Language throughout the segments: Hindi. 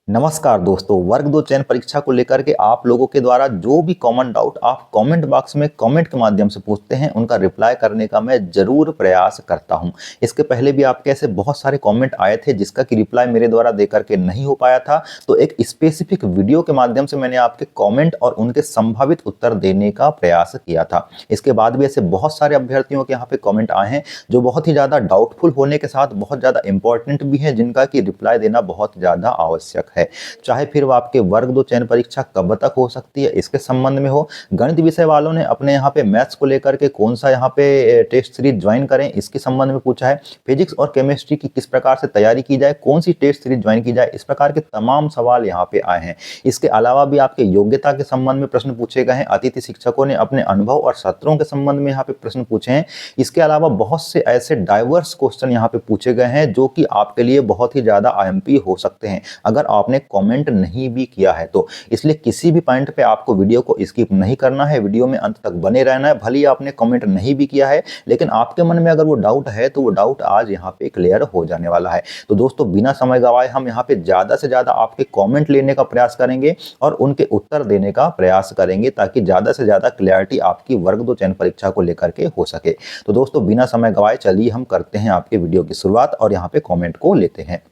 नमस्कार दोस्तों, वर्ग 2 चयन परीक्षा को लेकर के आप लोगों के द्वारा जो भी कॉमन डाउट आप कमेंट बॉक्स में कमेंट के माध्यम से पूछते हैं, उनका रिप्लाई करने का मैं ज़रूर प्रयास करता हूं। इसके पहले भी आपके ऐसे बहुत सारे कमेंट आए थे जिसका कि रिप्लाई मेरे द्वारा दे करके नहीं हो पाया था, तो एक स्पेसिफिक वीडियो के माध्यम से मैंने आपके कॉमेंट और उनके संभावित उत्तर देने का प्रयास किया था। इसके बाद भी ऐसे बहुत सारे अभ्यर्थियों के यहाँ पे कॉमेंट आए हैं जो बहुत ही ज़्यादा डाउटफुल होने के साथ बहुत ज़्यादा इंपॉर्टेंट भी हैं, जिनका कि रिप्लाई देना बहुत ज़्यादा आवश्यक है। चाहे फिर वो आपके वर्ग 2 चयन परीक्षा कब तक हो सकती है इसके संबंध में हो, गणित विषय वालों ने अपने यहाँ पे मैथ्स को लेकर के कौन सा यहाँ पे टेस्ट सीरीज ज्वाइन करें इसके संबंध में पूछा है, फिजिक्स और केमिस्ट्री की किस प्रकार से तैयारी की जाए, कौन सी टेस्ट सीरीज ज्वाइन की जाए, इस प्रकार के तमाम सवाल यहाँ पे आए हैं। इसके अलावा भी आपके योग्यता के संबंध में प्रश्न पूछे गए हैं। अतिथि शिक्षकों ने अपने अनुभव और सत्रों के संबंध में यहाँ पे प्रश्न पूछे हैं। इसके अलावा बहुत से ऐसे डाइवर्स क्वेश्चन यहाँ पे पूछे गए हैं जो कि आपके लिए बहुत ही ज्यादा आईएमपी हो सकते हैं अगर आपने कमेंट नहीं भी किया है तो। इसलिए किसी भी पॉइंट पे आपको वीडियो को स्किप नहीं करना है, वीडियो में अंत तक बने रहना है। भले ही आपने कमेंट नहीं भी किया है, लेकिन आपके मन में अगर वो डाउट है तो वो डाउट आज यहाँ पे क्लियर हो जाने वाला है। तो दोस्तों, बिना समय गवाए हम यहाँ पे ज्यादा से ज्यादा आपके कमेंट लेने का प्रयास करेंगे और उनके उत्तर देने का प्रयास करेंगे, ताकि ज्यादा से ज्यादा क्लैरिटी आपकी वर्ग 2 चयन परीक्षा को लेकर के हो सके। तो दोस्तों, बिना समय गवाए चलिए हम करते हैं आपके वीडियो की शुरुआत और यहाँ पे कमेंट को लेते हैं।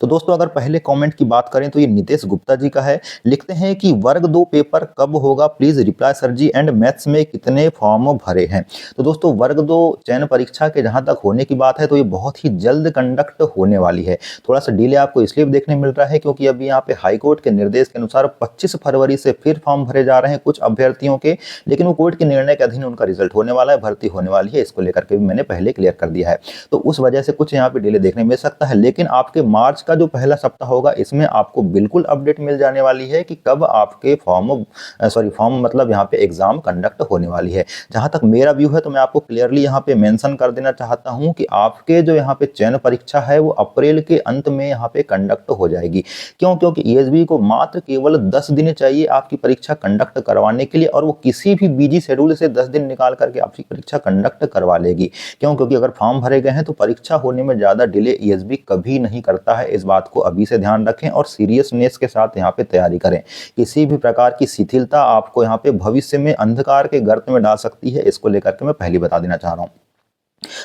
तो दोस्तों, अगर पहले कमेंट की बात करें तो ये नितेश गुप्ता जी का है। लिखते हैं कि वर्ग 2 पेपर कब होगा, please reply sir ji, and maths में कितने फॉर्म भरे हैं। तो दोस्तों, वर्ग 2 चयन परीक्षा के जहां तक होने की बात है तो ये बहुत ही जल्द कंडक्ट होने वाली है। थोड़ा सा डिले आपको इसलिए देखने मिल रहा है क्योंकि अभी यहाँ पे हाईकोर्ट के निर्देश के अनुसार 25 फरवरी से फिर फॉर्म भरे जा रहे हैं कुछ अभ्यर्थियों के, लेकिन वो कोर्ट के निर्णय के अधीन उनका रिजल्ट होने वाला है, भर्ती होने वाली है। इसको लेकर के भी मैंने पहले क्लियर कर दिया है, तो उस वजह से कुछ यहाँ पे डिले देखने मिल सकता है। लेकिन आपके मार्च का जो पहला सप्ताह होगा इसमें आपको बिल्कुल अपडेट मिल जाने वाली है कि कब आपके फॉर्म मतलब यहाँ पे एग्जाम कंडक्ट होने वाली है। जहां तक मेरा व्यू है तो मैं आपको क्लियरली यहाँ पे मेंशन कर देना चाहता हूं कि आपके जो यहाँ पे चयन परीक्षा है वो अप्रैल के अंत में यहाँ पे कंडक्ट हो जाएगी। क्यों? क्योंकि ईएसबी को मात्र केवल 10 दिन चाहिए आपकी परीक्षा कंडक्ट करवाने के लिए, और वो किसी भी बिजी शेड्यूल से 10 दिन निकाल करके आपकी परीक्षा कंडक्ट करवा लेगी। क्यों? क्योंकि अगर फॉर्म भरे गए हैं तो परीक्षा होने में ज्यादा डिले ईएसबी कभी नहीं करता है। इस बात को अभी से ध्यान रखें और सीरियसनेस के साथ यहाँ पे तैयारी करें। किसी भी प्रकार की शिथिलता आपको यहाँ पे भविष्य में अंधकार के गर्त में डाल सकती है, इसको लेकर के मैं पहले बता देना चाह रहा हूँ।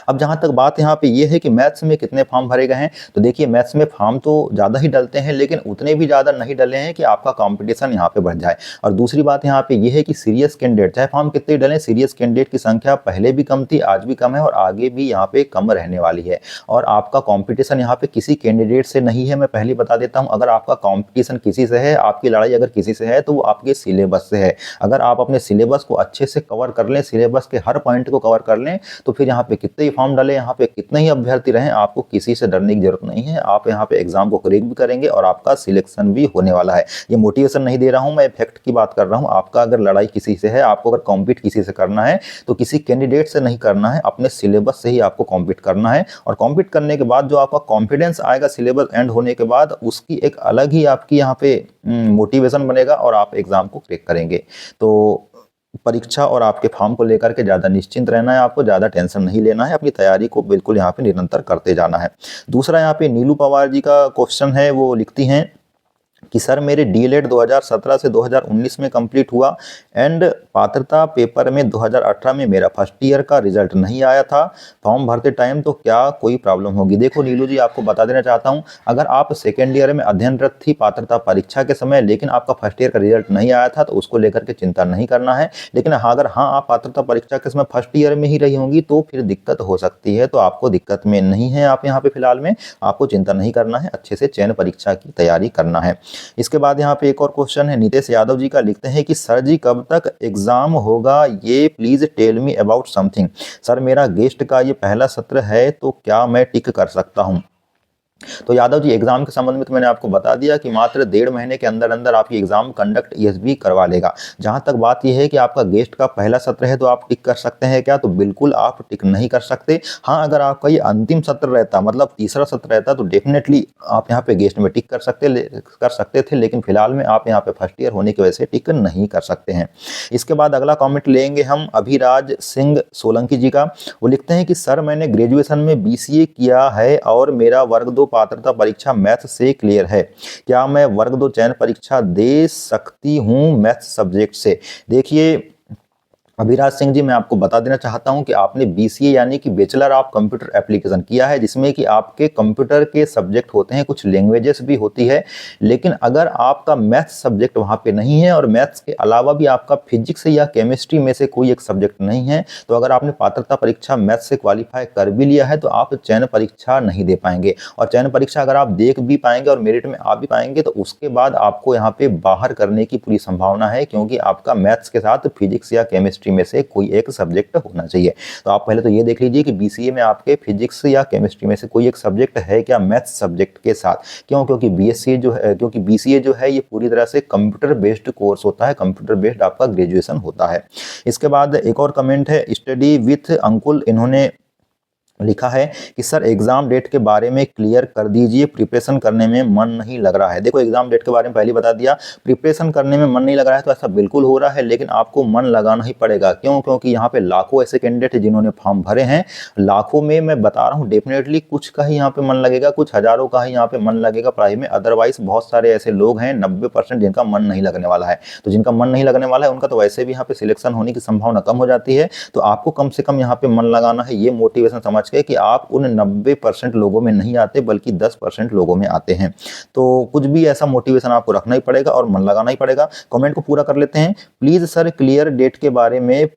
अब जहां तक बात यहाँ पे ये है कि मैथ्स में कितने फॉर्म भरे गए हैं, तो देखिए मैथ्स में फॉर्म तो ज़्यादा ही डलते हैं, लेकिन उतने भी ज़्यादा नहीं डले हैं कि आपका कंपटीशन यहाँ पे बढ़ जाए। और दूसरी बात यहाँ पे ये है कि सीरियस कैंडिडेट चाहे फॉर्म कितने डलें, सीरियस कैंडिडेट की संख्या पहले भी कम थी, आज भी कम है और आगे भी यहाँ पे कम रहने वाली है। और आपका कॉम्पिटिशन यहाँ पे किसी कैंडिडेट से नहीं है, मैं पहले बता देता हूँ। अगर आपका कॉम्पिटिशन किसी से है, आपकी लड़ाई अगर किसी से है, तो वो आपके सिलेबस से है। अगर आप अपने सिलेबस को अच्छे से कवर कर लें, सिलेबस के हर पॉइंट को कवर कर लें, तो फिर यहाँ पे कितने ही फॉर्म डाले, यहाँ पे कितने ही अभ्यर्थी रहें, आपको किसी से डरने की जरूरत नहीं है। आप यहाँ पे एग्जाम को क्रैक भी करेंगे और आपका सिलेक्शन भी होने वाला है। ये मोटिवेशन नहीं दे रहा हूँ, मैं फैक्ट की बात कर रहा हूँ। आपका अगर लड़ाई किसी से है, आपको अगर कॉम्पीट किसी से करना है तो किसी कैंडिडेट से नहीं करना है, अपने सिलेबस से ही आपको कॉम्पीट करना है। और कॉम्पीट करने के बाद जो आपका कॉन्फिडेंस आएगा सिलेबस एंड होने के बाद, उसकी एक अलग ही आपकी यहाँ पे मोटिवेशन बनेगा और आप एग्जाम को क्रैक करेंगे। तो परीक्षा और आपके फॉर्म को लेकर के ज़्यादा निश्चिंत रहना है, आपको ज़्यादा टेंशन नहीं लेना है, अपनी तैयारी को बिल्कुल यहाँ पे निरंतर करते जाना है। दूसरा यहाँ पे नीलू पवार जी का क्वेश्चन है, वो लिखती हैं कि सर मेरे डीएलएड 2017 से 2019 में कंप्लीट हुआ एंड पात्रता पेपर में 2018 में मेरा फर्स्ट ईयर का रिजल्ट नहीं आया था, फॉर्म भरते टाइम तो क्या कोई प्रॉब्लम होगी? देखो नीलू जी, आपको बता देना चाहता हूं, अगर आप सेकेंड ईयर में अध्ययनरत थी पात्रता परीक्षा के समय, लेकिन आपका फर्स्ट ईयर का रिजल्ट नहीं आया था, तो उसको लेकर के चिंता नहीं करना है। लेकिन अगर आप पात्रता परीक्षा के समय फर्स्ट ईयर में ही रही होंगी तो फिर दिक्कत हो सकती है। तो आपको दिक्कत में नहीं है, आप यहाँ पे फिलहाल में आपको चिंता नहीं करना है, अच्छे से चयन परीक्षा की तैयारी करना है। इसके बाद यहाँ पे एक और क्वेश्चन है नितेश यादव जी का। लिखते हैं कि सर जी कब तक एग्जाम होगा, ये please tell me about something. Sir मेरा गेस्ट का ये पहला सत्र है, तो क्या मैं टिक कर सकता हूँ? तो यादव जी, एग्जाम के संबंध में तो मैंने आपको बता दिया कि मात्र 1.5 महीने के अंदर अंदर आपकी एग्जाम कंडक्ट ईएसबी करवा लेगा। जहां तक बात यह है कि आपका गेस्ट का पहला सत्र है तो आप टिक कर सकते हैं क्या, तो बिल्कुल आप टिक नहीं कर सकते। हाँ, अगर आपका ये अंतिम सत्र रहता, मतलब तीसरा सत्र रहता, तो डेफिनेटली आप यहाँ पे गेस्ट में टिक कर सकते थे, लेकिन फिलहाल में आप यहाँ पे फर्स्ट ईयर होने की वजह से टिक नहीं कर सकते हैं। इसके बाद अगला कॉमेंट लेंगे हम अभिराज सिंह सोलंकी जी का। वो लिखते हैं कि सर मैंने ग्रेजुएशन में BCA किया है और मेरा वर्ग 2 पात्रता परीक्षा मैथ्स से क्लियर है, क्या मैं वर्ग 2 चयन परीक्षा दे सकती हूँ मैथ्स सब्जेक्ट से? देखिए अभिराज सिंह जी, मैं आपको बता देना चाहता हूं कि आपने बीसीए यानी कि बैचलर ऑफ कंप्यूटर एप्लीकेशन किया है, जिसमें कि आपके कंप्यूटर के सब्जेक्ट होते हैं, कुछ लैंग्वेजेस भी होती है। लेकिन अगर आपका मैथ्स सब्जेक्ट वहां पे नहीं है और मैथ्स के अलावा भी आपका फिजिक्स या केमिस्ट्री में से कोई एक सब्जेक्ट नहीं है, तो अगर आपने पात्रता परीक्षा मैथ्स से क्वालिफाई कर भी लिया है तो आप चयन परीक्षा नहीं दे पाएंगे। और चयन परीक्षा अगर आप देख भी पाएंगे और मेरिट में आ भी पाएंगे तो उसके बाद आपको यहाँ पे बाहर करने की पूरी संभावना है, क्योंकि आपका मैथ्स के साथ फिजिक्स या केमिस्ट्री में से कोई एक सब्जेक्ट होना चाहिए। तो आप पहले तो ये देख लीजिए कि बीसीए में आपके फिजिक्स या केमिस्ट्री में से कोई एक सब्जेक्ट है क्या मैथ्स सब्जेक्ट के साथ। क्यों? क्योंकि बीसीए जो है ये पूरी तरह से कंप्यूटर बेस्ड कोर्स होता है, कंप्यूटर बेस्ड आपका ग्रेजुएशन होता है। इसके बाद एक और कमेंट है स्टडी विथ अंकुल, इन्होंने लिखा है कि सर एग्जाम डेट के बारे में क्लियर कर दीजिए, प्रिपरेशन करने में मन नहीं लग रहा है। देखो एग्जाम डेट के बारे में पहले बता दिया, प्रिपरेशन करने में मन नहीं लग रहा है तो ऐसा बिल्कुल हो रहा है, लेकिन आपको मन लगाना ही पड़ेगा। क्यों? क्योंकि यहाँ पे लाखों ऐसे कैंडिडेट हैं जिन्होंने फॉर्म भरे हैं, लाखों में मैं बता रहा हूँ डेफिनेटली कुछ का ही यहाँ पे मन लगेगा, कुछ हजारों का ही यहाँ पे मन लगेगा पढ़ाई में। अदरवाइज बहुत सारे ऐसे लोग हैं 90% जिनका मन नहीं लगने वाला है। तो जिनका मन नहीं लगने वाला है उनका तो वैसे भी यहाँ पे सिलेक्शन होने की संभावना कम हो जाती है। तो आपको कम से कम यहाँ पे मन लगाना है, ये मोटिवेशन समझ के कि आप उन 90% लोगों में नहीं आते बल्कि 10% लोगों में आते हैं। तो कुछ भी ऐसा मोटिवेशन आपको रखना ही पड़ेगा और मन लगाना ही पड़ेगा। कमेंट को पूरा कर लेते हैं। प्लीज सर क्लियर डेट के बारे में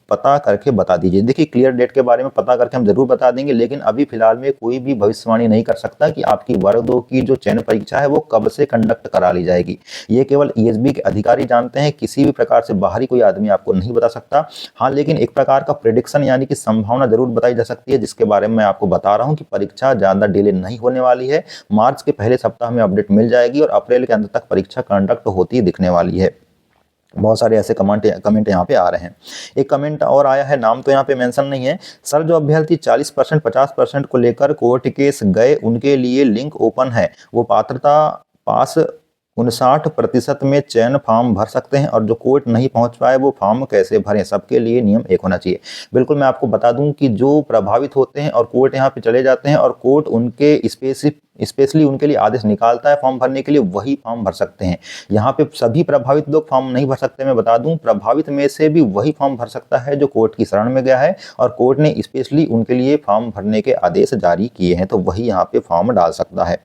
पता करके बता दीजिए। देखिए क्लियर डेट के बारे में पता करके हम जरूर बता देंगे, लेकिन अभी फिलहाल में कोई भी भविष्यवाणी नहीं कर सकता कि आपकी वर्ग 2 की जो चयन परीक्षा है वो कब से कंडक्ट करा ली जाएगी। ये केवल ईएसबी के अधिकारी जानते हैं, किसी भी प्रकार से बाहरी कोई आदमी आपको नहीं बता सकता। हाँ, लेकिन एक प्रकार का प्रेडिक्शन यानी कि संभावना जरूर बताई जा सकती है, जिसके बारे में मैं आपको बता रहा हूँ कि परीक्षा ज्यादा डिले नहीं होने वाली है। मार्च के पहले सप्ताह में अपडेट मिल जाएगी और अप्रैल के अंत तक परीक्षा कंडक्ट होती दिखने वाली है। बहुत सारे ऐसे कमेंट यहाँ पे आ रहे हैं। एक कमेंट और आया है, नाम तो यहाँ पे मेंशन नहीं है। सर जो अभ्यर्थी 40% 50% को लेकर कोर्ट केस गए उनके लिए लिंक ओपन है, वो पात्रता पास 59% में चयन फॉर्म भर सकते हैं और जो कोर्ट नहीं पहुंच पाए वो फॉर्म कैसे भरें? सबके लिए नियम एक होना चाहिए। बिल्कुल मैं आपको बता दूं कि जो प्रभावित होते हैं और कोर्ट यहाँ पे चले जाते हैं और कोर्ट उनके स्पेशली उनके लिए आदेश निकालता है फॉर्म भरने के लिए, वही फॉर्म भर सकते हैं। यहाँ पे सभी प्रभावित लोग फॉर्म नहीं भर सकते। मैं बता दूं प्रभावित में से भी वही फॉर्म भर सकता है जो कोर्ट की शरण में गया है और कोर्ट ने स्पेशली उनके लिए फॉर्म भरने के आदेश जारी किए हैं, तो वही यहाँ पे फॉर्म डाल सकता है।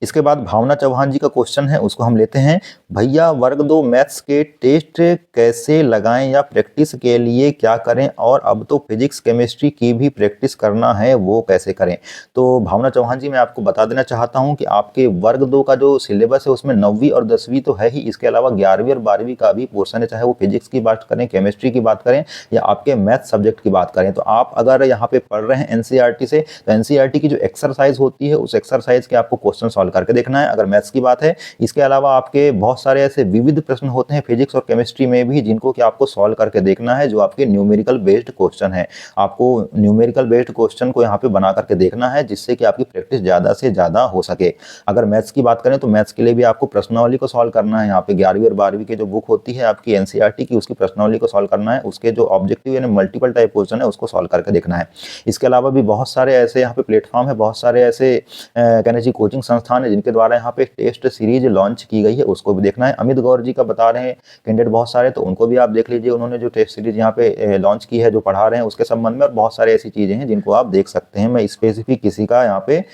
इसके बाद भावना चौहान जी का क्वेश्चन है, उसको हम लेते हैं। भैया वर्ग 2 मैथ्स के टेस्ट कैसे लगाएं या प्रैक्टिस के लिए क्या करें, और अब तो फिजिक्स केमिस्ट्री की भी प्रैक्टिस करना है, वो कैसे करें? तो भावना चौहान जी मैं आपको बता देना चाहता हूं कि आपके वर्ग 2 का जो सिलेबस है उसमें 9वीं और 10वीं तो है ही, इसके अलावा 11वीं और 12वीं का भी पोर्शन है, चाहे वो फिजिक्स की बात करें, केमिस्ट्री की बात करें या आपके मैथ सब्जेक्ट की बात करें। तो आप अगर यहाँ पे पढ़ रहे हैं एनसीईआरटी से, तो एनसीईआरटी की जो एक्सरसाइज होती है उस एक्सरसाइज के आपको क्वेश्चन सॉल्व करके देखना है, अगर मैथ्स की बात है। इसके अलावा आपके बहुत सारे ऐसे विविध प्रश्न होते हैं फिजिक्स और केमिस्ट्री में भी, जिनको कि आपको सॉल्व करके देखना है, जो आपके न्यूमेरिकल बेस्ड क्वेश्चन है। आपको न्यूमेरिकल बेस्ड क्वेश्चन को यहाँ पे बना करके देखना है, जिससे कि आपकी प्रैक्टिस ज्यादा से ज्यादा हो सके। अगर मैथ्स की बात करें तो मैथ्स के लिए भी आपको प्रश्नावली को सॉल्व करना है। यहाँ पे 11वीं और 12वीं की जो बुक होती है आपकी एनसीईआरटी की, उसकी प्रश्नावली को सॉल्व करना है, उसके जो ऑब्जेक्टिव यानी मल्टीपल टाइप क्वेश्चन है उसको सॉल्व करके देखना है। इसके अलावा भी बहुत सारे ऐसे यहाँ पे प्लेटफॉर्म है, बहुत सारे ऐसे कहने चाहिए कोचिंग संस्थान है जिनके द्वारा यहाँ पे टेस्ट सीरीज लॉन्च की गई है, उसको भी देखना है। अमित गौर जी का बता रहे हैं कैंडिडेट बहुत सारे, तो उनको भी आप देख लीजिए, उन्होंने जो टेस्ट सीरीज यहाँ पे लॉन्च की है, जो पढ़ा रहे हैं उसके संबंध में, और बहुत सारे ऐसी चीजें हैं जिनको आप देख सकते हैं। मैं स्पेसिफिक किसी का यहाँ पे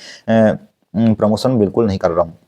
प्रमोशन बिल्कुल नहीं कर रहा हूँ।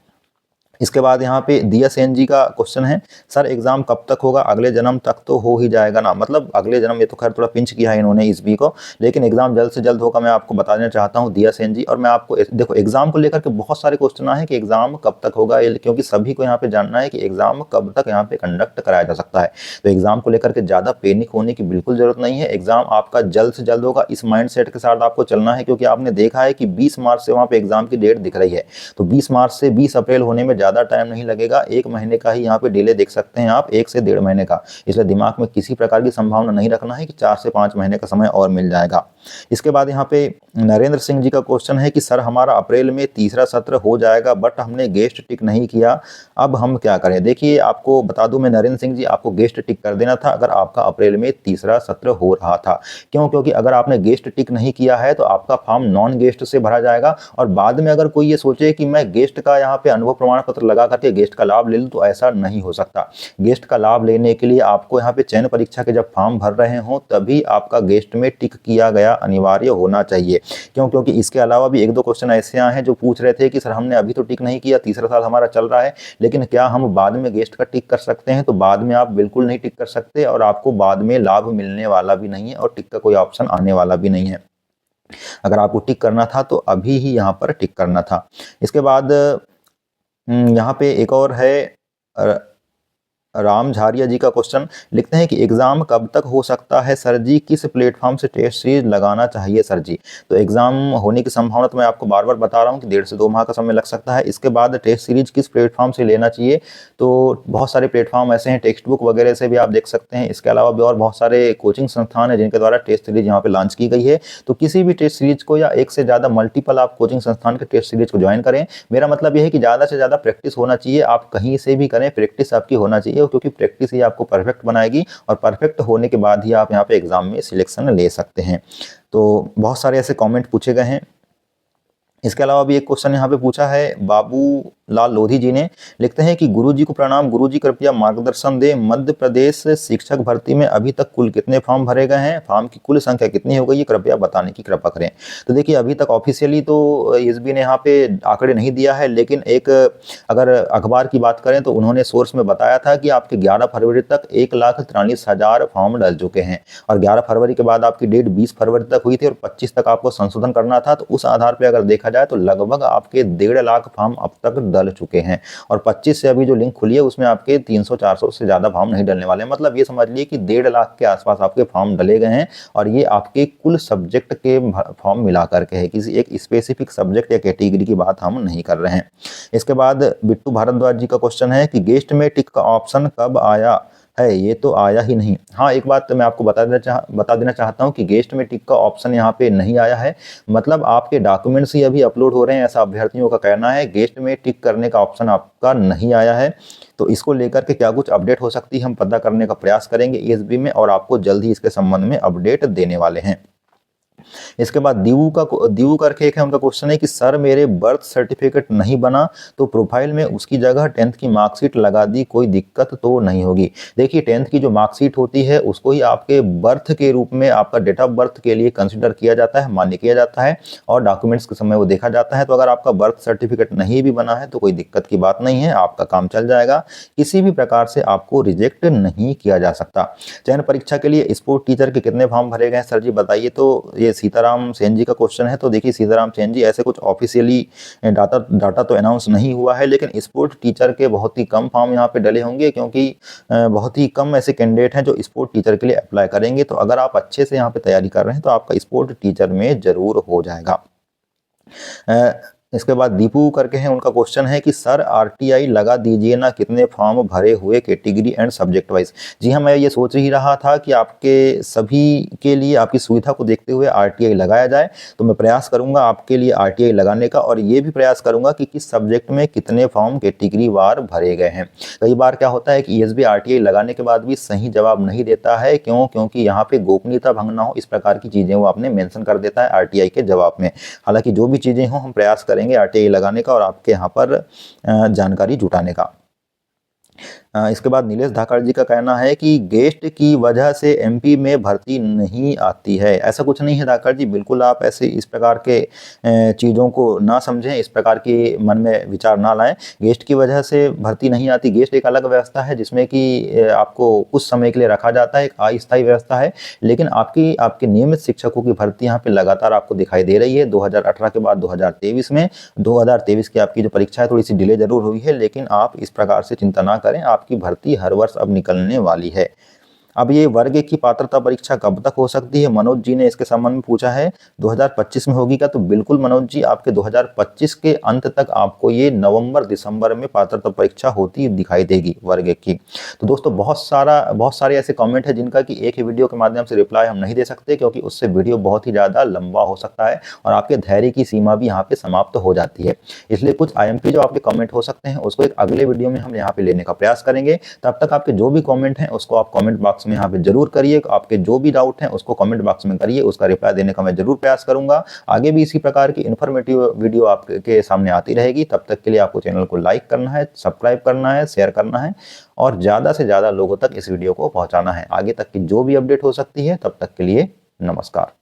इसके बाद यहाँ पे दिया सेन जी का क्वेश्चन है, सर एग्जाम कब तक होगा? अगले जन्म तक तो हो ही जाएगा ना? मतलब अगले जन्म, ये तो खैर थोड़ा पिंच किया है इन्होंने इस बी को, लेकिन एग्जाम जल्द से जल्द होगा, मैं आपको बता देना चाहता हूँ दिया सेन जी। और मैं आपको देखो एग्जाम को लेकर के बहुत सारे क्वेश्चन आए हैं कि एग्जाम कब तक होगा, क्योंकि सभी को यहाँ पे जानना है कि एग्जाम कब तक यहाँ पे कंडक्ट कराया जा सकता है। तो एग्जाम को लेकर के ज्यादा पैनिक होने की बिल्कुल जरूरत नहीं है। एग्जाम आपका जल्द से जल्द होगा, इस माइंड सेट के साथ आपको चलना है, क्योंकि आपने देखा है कि 20 मार्च से वहाँ पे एग्जाम की डेट दिख रही है, तो 20 मार्च से 20 अप्रैल होने में ज़्यादा टाइम नहीं लगेगा, 1 महीने का ही यहाँ पे डिले देख सकते हैं आप, 1 से 1.5 महीने का। इसलिए दिमाग में किसी प्रकार की संभावना नहीं रखना है कि 4 से 5 महीने का समय और मिल जाएगा। इसके बाद यहाँ पे नरेंद्र सिंह जी का क्वेश्चन है कि सर हमारा अप्रैल में तीसरा सत्र हो जाएगा बट हमने गेस्ट टिक नहीं किया, अब हम क्या करें? देखिए आपको बता दूं मैं नरेंद्र सिंह जी, आपको गेस्ट टिक कर देना था अगर आपका अप्रैल में तीसरा सत्र हो रहा था। क्यों? क्योंकि अगर आपने गेस्ट टिक नहीं किया है तो आपका फॉर्म नॉन गेस्ट से भरा जाएगा और बाद में अगर कोई ये सोचे कि मैं गेस्ट का यहाँ पे अनुभव प्रमाण पत्र लगा करके गेस्ट का लाभ ले लूँ, तो ऐसा नहीं हो सकता। गेस्ट का लाभ लेने के लिए आपको यहाँ पे चयन परीक्षा के जब फॉर्म भर रहे हो तभी आपका गेस्ट में टिक किया गया अनिवार्य होना चाहिए। क्यों? क्योंकि इसके अलावा भी 1-2 क्वेश्चन ऐसे आए हैं जो पूछ रहे थे कि सर हमने अभी तो टिक नहीं किया, तीसरा साल हमारा चल रहा है, लेकिन क्या हम बाद में गेस्ट का टिक कर सकते हैं? तो बाद में आप बिल्कुल नहीं टिक कर सकते और आपको बाद में लाभ मिलने वाला भी नहीं है और टिक का कोई ऑप्शन आने वाला भी नहीं है। अगर आपको टिक करना था तो अभी ही यहाँ पर टिक करना था। इसके बाद यहाँ पे एक और है राम झारिया जी का क्वेश्चन, लिखते हैं कि एग्ज़ाम कब तक हो सकता है सर जी, किस प्लेटफॉर्म से टेस्ट सीरीज लगाना चाहिए सर जी? तो एग्ज़ाम होने की संभावना तो मैं आपको बार बार बता रहा हूँ कि 1.5 से 2 माह का समय लग सकता है। इसके बाद टेस्ट सीरीज किस प्लेटफॉर्म से लेना चाहिए, तो बहुत सारे प्लेटफॉर्म ऐसे हैं, टेक्स्ट बुक वगैरह से भी आप देख सकते हैं। इसके अलावा भी और बहुत सारे कोचिंग संस्थान हैं जिनके द्वारा टेस्ट सीरीज यहाँ पर लॉन्च की गई है। तो किसी भी टेस्ट सीरीज को या एक से ज़्यादा मल्टीपल आप कोचिंग संस्थान के टेस्ट सीरीज को ज्वाइन करें। मेरा मतलब यह है कि ज़्यादा से ज़्यादा प्रैक्टिस होना चाहिए, आप कहीं से भी करें, प्रैक्टिस आपकी होना चाहिए, क्योंकि प्रैक्टिस ही आपको परफेक्ट बनाएगी और परफेक्ट होने के बाद ही आप यहाँ पे एग्जाम में सिलेक्शन ले सकते हैं। तो बहुत सारे ऐसे कमेंट पूछे गए हैं। इसके अलावा भी एक क्वेश्चन यहाँ पे पूछा है बाबू लाल लोधी जी ने, लिखते हैं कि गुरुजी को प्रणाम, गुरुजी कृपया मार्गदर्शन दें, मध्य प्रदेश शिक्षक भर्ती में अभी तक कुल कितने फॉर्म भरे गए हैं, फॉर्म की कुल संख्या कितनी हो गई है, कृपया बताने की कृपा करें। तो देखिए अभी तक ऑफिशियली तो एसबी ने यहाँ पे आंकड़े नहीं दिया है, लेकिन एक अगर अखबार की बात करें तो उन्होंने सोर्स में बताया था कि आपके 11 फरवरी तक 1,43,000 फॉर्म डल चुके हैं और 11 फरवरी के बाद आपकी डेट 20 फरवरी तक हुई थी और 25 तक आपको संशोधन करना था। तो उस आधार पर अगर देखा जाए तो लगभग आपके 1.5 लाख फॉर्म अब तक डल चुके हैं और 25 से अभी जो लिंक खुली है उसमें आपके 300-400 से ज़्यादा फॉर्म नहीं डलने वाले हैं। मतलब ये समझ लिए कि 1.5 लाख के आसपास आपके फॉर्म डले गए हैं और ये आपके कुल सब्जेक्ट के फॉर्म मिला करके है, किसी एक स्पेसिफिक सब्जेक्ट या कैटेगरी की बात हम नहीं कर रहे हैं। इसके बाद बिट्टू भारद्वाज जी का क्वेश्चन है कि गेस्ट में टिक का ऑप्शन कब आया है, ये तो आया ही नहीं। हाँ, एक बात तो मैं आपको बता देना चाहता हूँ कि गेस्ट में टिक का ऑप्शन यहाँ पे नहीं आया है, मतलब आपके डॉक्यूमेंट्स ही अभी अपलोड हो रहे हैं, ऐसा अभ्यर्थियों का कहना है। गेस्ट में टिक करने का ऑप्शन आपका नहीं आया है, तो इसको लेकर के क्या कुछ अपडेट हो सकती है हम पता करने का प्रयास करेंगे ईएसबी में और आपको जल्द ही इसके संबंध में अपडेट देने वाले हैं। इसके बाद दीवू करके एक है, उनका क्वेश्चन है कि सर मेरे बर्थ सर्टिफिकेट नहीं बना तो प्रोफाइल में उसकी जगह 10th की मार्कशीट लगा दी, कोई दिक्कत तो नहीं होगी? देखिए 10th की जो मार्कशीट होती है उसको ही आपके बर्थ के रूप में आपका डेट ऑफ बर्थ के लिए कंसिडर किया जाता है, मान्य किया जाता है और डॉक्यूमेंट्स के समय वो देखा जाता है। तो अगर आपका बर्थ सर्टिफिकेट नहीं भी बना है तो कोई दिक्कत की बात नहीं है, आपका काम चल जाएगा, किसी भी प्रकार से आपको रिजेक्ट नहीं किया जा सकता। चयन परीक्षा के लिए स्पोर्ट टीचर के कितने फॉर्म भरे गए सर जी बताइए? तो ये सीताराम सेन जी का क्वेश्चन है। तो देखिए सीताराम सेन जी, ऐसे कुछ ऑफिशियली डाटा तो अनाउंस नहीं हुआ है, लेकिन स्पोर्ट टीचर के बहुत ही कम फॉर्म यहाँ पे डले होंगे क्योंकि बहुत ही कम ऐसे कैंडिडेट हैं जो स्पोर्ट टीचर के लिए अप्लाई करेंगे। तो अगर आप अच्छे से यहाँ पे तैयारी कर रहे हैं तो आपका स्पोर्ट टीचर में जरूर हो जाएगा। इसके बाद दीपू करके हैं, उनका क्वेश्चन है कि सर आरटीआई लगा दीजिए ना, कितने फॉर्म भरे हुए कैटेगरी एंड सब्जेक्ट वाइज? जी हाँ, मैं ये सोच ही रहा था कि आपके सभी के लिए आपकी सुविधा को देखते हुए आरटीआई लगाया जाए, तो मैं प्रयास करूंगा आपके लिए आरटीआई लगाने का और ये भी प्रयास करूंगा कि किस सब्जेक्ट में कितने फॉर्म कैटेगरी वार भरे गए हैं। कई बार क्या होता है कि ईएसबी आरटीआई लगाने के बाद भी सही जवाब नहीं देता है, क्यों? क्योंकि यहाँ पे गोपनीयता भंग ना हो इस प्रकार की चीजें वो आपने मेंशन कर देता है आरटीआई के जवाब में। हालांकि जो भी चीजें हों हम प्रयास करेंगे आरटीआई लगाने का और आपके यहाँ पर जानकारी जुटाने का। इसके बाद नीलेश धाकड़ जी का कहना है कि गेस्ट की वजह से एमपी में भर्ती नहीं आती है। ऐसा कुछ नहीं है धाकड़ जी, बिल्कुल आप ऐसे इस प्रकार के चीज़ों को ना समझें, इस प्रकार की मन में विचार ना लाएं। गेस्ट की वजह से भर्ती नहीं आती, गेस्ट एक अलग व्यवस्था है जिसमें कि आपको कुछ समय के लिए रखा जाता है, एक अस्थायी व्यवस्था है। लेकिन आपके नियमित शिक्षकों की भर्ती यहाँ पे लगातार आपको दिखाई दे रही है। 2018 के बाद 2023 में 2023 की आपकी जो परीक्षा है थोड़ी सी डिले जरूर हुई है, लेकिन आप इस प्रकार से चिंता ना करें, आपकी भर्ती हर वर्ष अब निकलने वाली है। अब ये वर्ग 1 की पात्रता परीक्षा कब तक हो सकती है, मनोज जी ने इसके संबंध में पूछा है। 2025 में होगी क्या? तो बिल्कुल मनोज जी, आपके 2025 के अंत तक आपको ये नवंबर दिसंबर में पात्रता परीक्षा होती दिखाई देगी वर्ग 1 की। तो दोस्तों बहुत सारे ऐसे कमेंट है जिनका कि एक ही वीडियो के माध्यम से रिप्लाई हम नहीं दे सकते, क्योंकि उससे वीडियो बहुत ही ज़्यादा लंबा हो सकता है और आपके धैर्य की सीमा भी यहाँ पे समाप्त हो जाती है। इसलिए कुछ IMP जो आपके कमेंट हो सकते हैं उसको एक अगले वीडियो में हम यहाँ पे लेने का प्रयास करेंगे। तब तक आपके जो भी कमेंट हैं उसको आप कमेंट बॉक्स में यहाँ पे जरूर करिए। आपके जो भी डाउट हैं उसको कमेंट बॉक्स में करिए, उसका रिप्लाई देने का मैं जरूर प्रयास करूंगा। आगे भी इसी प्रकार की इन्फॉर्मेटिव वीडियो आपके सामने आती रहेगी। तब तक के लिए आपको चैनल को लाइक करना है, सब्सक्राइब करना है, शेयर करना है और ज़्यादा से ज़्यादा लोगों तक इस वीडियो को पहुंचाना है। आगे तक की जो भी अपडेट हो सकती है, तब तक के लिए नमस्कार।